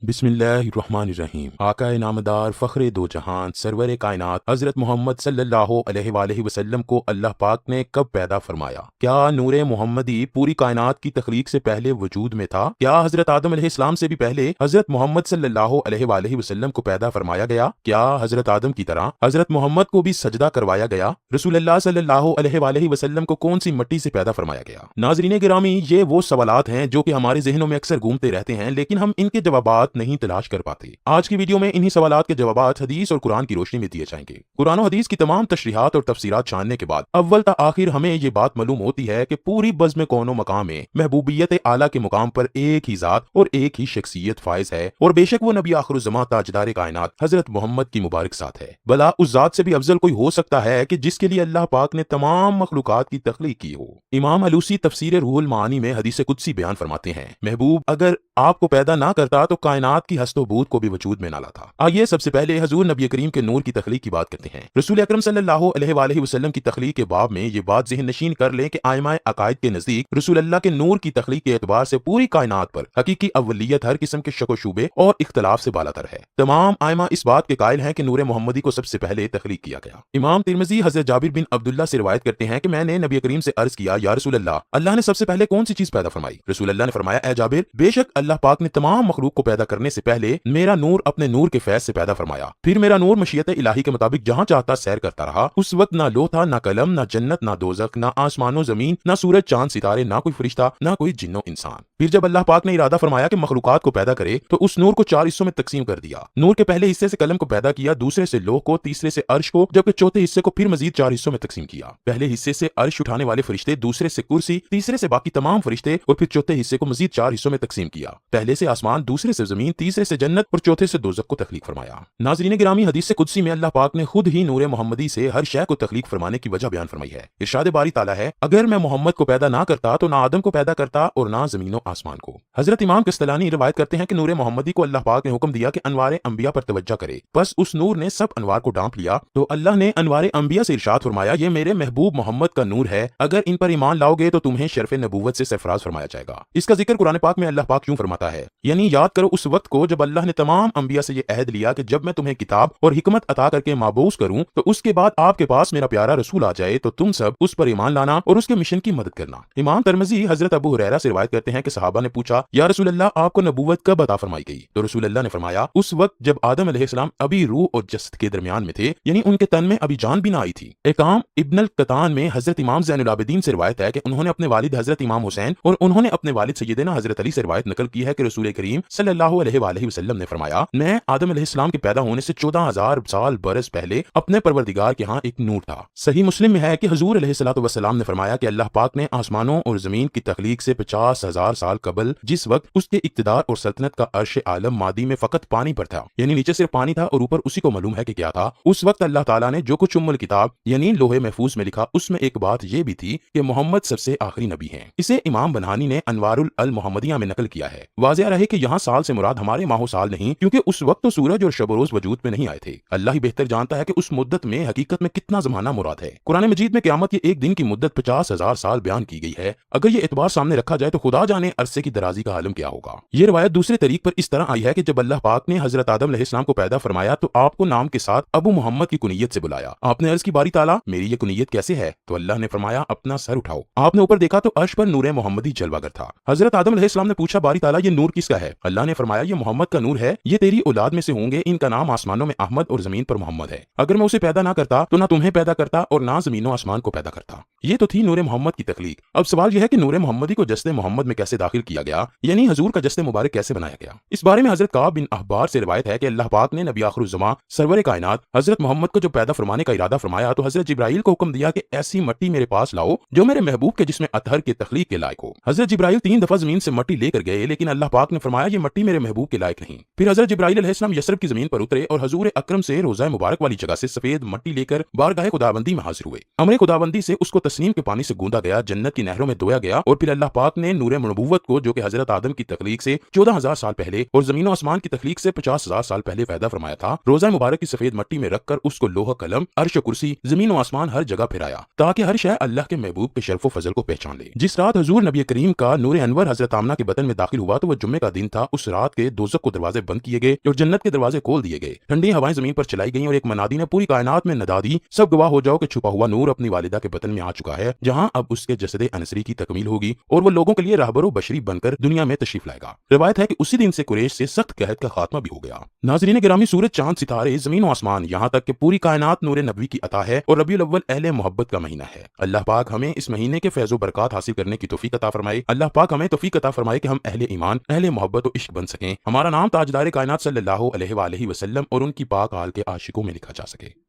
बिस्मिल्लाहिर्रहमानिर्रहीम। आका नामदार फ़ख्र दो जहान सरवर कायनात हज़रत मोहम्मद सल्लल्लाहु अलैहि वसल्लम को अल्लाह पाक ने कब पैदा फरमाया? क्या नूरे मोहम्मदी पूरी कायनात की तख्लीक से पहले वजूद में था? क्या हज़रत आदम अलैहिस्सलाम से भी पहले हज़रत मोहम्मद सल्लल्लाहु अलैहि वसल्लम को पैदा फरमाया गया? क्या हज़रत आदम की तरह हज़रत मोहम्मद को भी सजदा करवाया गया? रसूलुल्लाह सल्लल्लाहु अलैहि वसल्लम को कौन सी मिट्टी से पैदा फरमाया गया? नाज़रीन गिरामी, ये वो सवालात हैं जो कि हमारे ज़हनों में अक्सर घूमते रहते हैं, लेकिन हम इनके जवाबात नहीं तलाश कर पाते। आज की वीडियो में इन्हीं सवालात के जवाबात हदीस और कुरान की रोशनी में दिए जाएंगे। कुरान और हदीस की तमाम तशरीहात और तफसीरात जानने के बाद अव्वल ता आखिर हमें ये बात मालूम होती है कि पूरी बज़्म कौनो मकाम में महबूबियत आला के मुकाम पर एक ही जात और एक ही शख्सियत फाइज है, और बेशक वो नबी आखिरुज़्ज़मा ताजदार कायनात हजरत मोहम्मद की मुबारक साथ है। भला उस जात से भी अफजल कोई हो सकता है कि जिसके लिए अल्लाह पाक ने तमाम मखलूकात की तख्लीक की हो? इमाम अलूसी तफसीर रूहुल मानी में हदीस कुदसी बयान फरमाते हैं, महबूब अगर आपको पैदा ना करता तो कायनात की हस्तोबूत को भी वजूद में ना लाता। आइए सबसे पहले हजूर नबी करीम के नूर की तख्लीक की बात करते हैं। रसूल अकरम सल्लल्लाहु अलैहि वसल्लम की तख्लीक के बाब में ये बात ज़हन नशीन कर लें कि आइमाए अकायद के नजदीक रसूल अल्लाह के नूर की तख्लीक के एतबार से पूरी कायनात पर हकीकी अव्वलियत हर किस्म के शक व शुबे और इख्तलाफ से बालातर है। तमाम आइमा इस बात के कायल हैं कि नूर मोहम्मदी को सबसे पहले तख्लीक किया गया। इमाम तिरमिज़ी हज़रत जाबिर बिन अब्दुल्लाह से रिवायत करते हैं कि मैंने नबी करीम से अर्ज किया, या रसूल अल्लाह, अल्लाह ने सबसे पहले कौन सी चीज पैदा फरमाई? रसूल अल्लाह ने फरमाया, ए जाबिर, बेशक अल्लाह पाक ने तमाम मखलूक को पैदा करने से पहले मेरा नूर अपने नूर के फैज से पैदा फरमाया। फिर मेरा नूर मशीयत इलाही के मुताबिक जहां चाहता सैर करता रहा। उस वक्त ना लोह था, ना कलम, ना जन्नत, ना दोजख, ना आसमानो जमीन, ना सूरज चांद सितारे, ना कोई फरिश्ता, ना कोई जिन्नो इंसान। फिर जब अल्लाह पाक ने इरादा फरमाया कि मखलूकात को पैदा करे तो उस नूर को 4 हिस्सों में तकसीम कर दिया। नूर के पहले हिस्से से कलम को पैदा किया, दूसरे से लोह को, तीसरे से अर्श को, जबकि चौथे हिस्से को फिर मजीद 4 हिस्सों में तकसीम किया। पहले हिस्से से अर्श उठाने वाले फरिश्ते, दूसरे से कुर्सी, तीसरे से बाकी तमाम फरिश्ते, और फिर चौथे हिस्से को मजीद 4 हिस्सों में तकसीम किया। पहले से आसमान, दूसरे से जमीन, तीसरे से जन्नत और चौथे से दोज़ख को तख्लीक फरमाया। नाज़रीन गिरामी, हदीस से कुदसी में अल्लाह पाक ने खुद ही नूर मोहम्मदी से हर शय को तख्लीक फरमाने की वजह बयान फरमाई है। इरशाद बारी ताला है, अगर मैं मोहम्मद को पैदा ना करता तो ना आदम को पैदा करता और ना जमीनो आसमान को। हजरत इमाम कस्तलानी रिवायत करते हैं कि नूर मोहम्मदी को अल्लाह पाक ने हुक्म दिया कि अनवारे अंबिया पर तवज्जो करे। बस उस नूर ने सब अनवार को डांप लिया तो अल्लाह ने अनवारे अंबिया से इरशाद फरमाया, ये मेरे महबूब मोहम्मद का नूर है, अगर इन पर ईमान लाओगे तो तुम्हें शर्फ नबूवत से सरफराज फरमाया जाएगा। इसका जिक्र कुरान पाक में अल्लाह पाक यूं फरमाता है, यानी याद करो उस वक्त को जब अल्लाह ने तमाम अंबिया से ये अहद लिया कि जब मैं तुम्हें किताब और हिकमत अता करके माबूस करूं तो उसके बाद आपके पास मेरा प्यारा रसूल आ जाए तो तुम सब उस पर ईमान लाना और उसके मिशन की मदद करना। इमाम तिरमिज़ी हजरत अबू हुरैरा से रिवायत करते हैं कि सहाबा ने पूछा, या रसूल अल्लाह, आपको नबूवत कब अता फरमाई गई? तो रसूल अल्लाह ने फरमाया, उस वक्त जब आदम अलैहिस्सलाम अभी रूह और जस्द के दरमियान में थे, यानी उनके तन में अभी जान भी ना आई थी। इकाम इब्न कतान में हजरत इमाम ज़ैनुल आबिदीन से रिवायत है कि उन्होंने अपने वालिद हजरत इमाम हुसैन और उन्होंने अपने वालिद सैयदना हजरत अली से रिवायत नकल की है कि रसूल करीम सल्लल्लाहु अलैहि वसल्लम ने फरमाया, मैं आदम अलैहिस्सलाम के पैदा होने से 14,000 साल बरस पहले अपने परवरदिगार के यहाँ एक नूर था। सही मुस्लिम में है कि हुजूर अलैहिस्सलातु वस्सलाम ने फरमाया कि अल्लाह पाक ने आसमानों और जमीन की तख्लीक से 50,000 साल कबल, जिस वक्त उसके इक्तिदार और सल्तनत का अर्श आलम मादी में फकत पानी पर था, यानी नीचे सिर्फ पानी था और ऊपर उसी को मालूम है कि क्या था, उस वक्त अल्लाह ताला ने जो कुछ उम्मुल किताब यानी लोहे महफूज में लिखा उसमें एक बात यह भी थी कि मोहम्मद सबसे आखिरी नबी हैं। इसे इमाम बनहानी ने अनवारुल अल मोहम्मदिया में नकल किया है। वाज़ेह रहे कि यहाँ साल से मुराद हमारे माहो साल नहीं, क्योंकि उस वक्त तो सूरज और शब रोज वजूद में नहीं आए थे। अल्लाह ही बेहतर जानता है कि उस मुद्दत में हकीकत में कितना जमाना मुराद है। कुरान मजीद में क़यामत के एक दिन की मुद्दत 50,000 साल बयान की गई है। अगर ये एतबार सामने रखा जाए तो खुदा जाने अरसे की दराजी का आलम क्या होगा। ये रिवायत दूसरे तरीक पर इस तरह आई है कि जब अल्लाह पाक ने हजरत आदम अलैहिस्सलाम को पैदा फरमाया तो आपको नाम के साथ अबू मोहम्मद की कुनियत से बुलाया। आपने अर्ज की, बारी ताला, मेरी ये कुनियत कैसे है? तो अल्लाह ने फरमाया, अपना सर उठाओ। आपने ऊपर देखा तो अर्श पर नूर मोहम्मदी जलवागर था। हजरत आदम अलैहिस्सलाम ने पूछा, बारी ताला, ये नूर किसका है? अल्लाह ने फरमाया, ये मोहम्मद का नूर है, ये तेरी औलाद में से होंगे, इनका नाम आसमानों में अहमद और जमीन पर मोहम्मद है। अगर मैं उसे पैदा ना करता तो ना तुम्हें पैदा करता और ना जमीनों आसमान को पैदा करता। ये तो थी नूर मोहम्मद की तख्लीक। अब सवाल यह है कि नूर मोहम्मदी को जस्ते मोहम्मद में कैसे दाखिल किया गया, यानी हजूर का जस्ते मुबारक कैसे बनाया गया। इस बारे में हजरत काब बिन अहबार से रिवायत है कि अल्लाह पाक ने नबी आखिरुज़्ज़मा सरवर कायनात हजरत मोहम्मद को जब पैदा फरमाने का इरादा फरमाया तो हजरत जिब्राइल को हुक्म दिया कि ऐसी मट्टी मेरे पास लाओ जो मेरे महबूब के जिसमें अतहर के तख्लीक के लायक हो। हजरत जिब्राइल 3 दफा जमीन से मट्टी लेकर गए, लेकिन अल्लाह पाक ने फरमाया, ये मट्टी मेरे महबूब के लायक नहीं। फिर हजरत जिब्राइल अलैहिस्सलाम यसरब की जमीन पर उतरे और हजूर अकरम से रोज़ा मुबारक वाली जगह से सफेद मट्टी लेकर बारगाह खुदाबंदी में हाजिर हुए। अमरे खुदाबंदी से उसको तस्नीम के पानी से गूंदा गया, जन्नत की नहरों में धोया गया और फिर अल्लाह पाक ने नूर नबूवत को, जो कि हजरत आदम की तख्लीक से 14,000 साल पहले और जमीन और आसमान की तख्लीक से 50,000 साल पहले पैदा फरमाया था, रोज़ा मुबारक की सफेद मट्टी में रखकर उसको लोह कलम, अर्श कुर्सी, जमीन और आसमान हर जगह फिराया ताकि हर शय अल्लाह के महबूब के शर्फ फजल को पहचान ले। जिस रात हजूर नबी करीम का नूर अनवर हजरत आमना के बतन में दाखिल हुआ तो वह जुम्मे का दिन था। उस रात رات کے دوزخ کو دروازے بند کیے گئے اور جنت کے دروازے کھول دیے گئے، ٹھنڈی ہوائیں زمین پر چلائی گئیں اور ایک منادی نے پوری کائنات میں ندا دی، سب گواہ ہو جاؤ کہ چھپا ہوا نور اپنی والدہ کے بطن میں آ چکا ہے، جہاں اب اس کے جسد انصری کی تکمیل ہوگی اور وہ لوگوں کے لیے راہبر و بشری بن کر دنیا میں تشریف لائے گا۔ روایت ہے کہ اسی دن سے قریش سے سخت قحط کا خاتمہ بھی ہو گیا۔ ناظرین گرامی، سورج، چاند، ستارے، زمین و آسمان، یہاں تک کہ پوری کائنات نور نبوی کی عطا ہے اور ربیع الاول اہل محبت کا مہینہ ہے۔ اللہ پاک ہمیں اس مہینے کے فیض و برکات حاصل کرنے کی توفیق عطا فرمائے۔ اللہ پاک ہمیں توفیق عطا فرمائے کہ ہم اہل ایمان، اہل محبت و عشق بن سکیں، ہمارا نام تاجدار کائنات صلی اللہ علیہ وآلہ وسلم اور ان کی پاک آل کے عاشقوں میں لکھا جا سکے۔